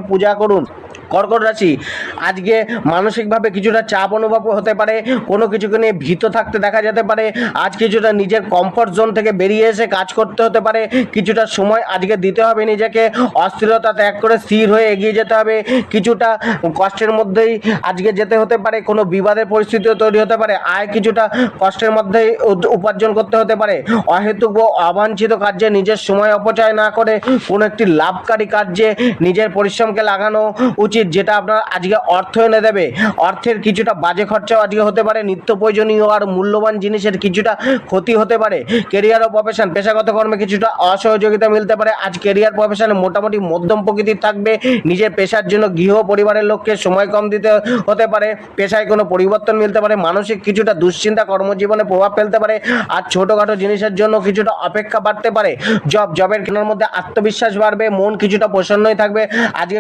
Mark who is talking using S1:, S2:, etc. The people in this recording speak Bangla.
S1: পূজা করুন। কর্কট রাশি, আজকে মানসিকভাবে কিছুটা চাপ অনুভব হতে পারে, কোনো কিছুকে নিয়ে ভীত থাকতে দেখা যেতে পারে। আজ কিছুটা নিজের কমফর্ট জোন থেকে বেরিয়ে এসে কাজ করতে হতে পারে। কিছুটা সময় আজকে দিতে হবে নিজেকে, অস্থিরতা ত্যাগ করে স্থির হয়ে এগিয়ে যেতে হবে। কিছুটা কষ্টের মধ্যেই আজকে যেতে হতে পারে, কোনো বিবাদের পরিস্থিতিও তৈরি হতে পারে। আয় কিছুটা কষ্টের মধ্যেই উপার্জন করতে হতে পারে। অহেতুক ও অবাঞ্ছিত কার্যে নিজের সময় অপচয় না করে কোনো একটি লাভকারী কার্যে নিজের পরিশ্রমকে লাগানো উচিত, যেটা আপনার আজকে অর্থ এনে দেবে। অর্থের কিছুটা বাজে খরচাও আজকে হতে পারে। নিত্য প্রয়োজনীয় আর মূল্যবান জিনিসের কিছুটা ক্ষতি হতে পারে। কেরিয়ার ও প্রফেশন, পেশাগত কর্মে কিছুটা অসহযোগিতা মিলতে পারে। আজ কেরিয়ার প্রফেশনে মোটামুটি মধ্যম প্রকৃতির থাকবে। নিজের পেশার জন্য গৃহ পরিবারের লোককে সময় কম দিতে হতে পারে। পেশায় কোনো পরিবর্তন মিলতে পারে। মানসিক কিছুটা দুশ্চিন্তা কর্মজীবনে প্রভাব ফেলতে পারে। আর ছোটোখাটো জিনিসের জন্য কিছুটা অপেক্ষা বাড়তে পারে। জবের কেনার মধ্যে আত্মবিশ্বাস বাড়বে, মন কিছুটা প্রসন্নই থাকবে। আজকে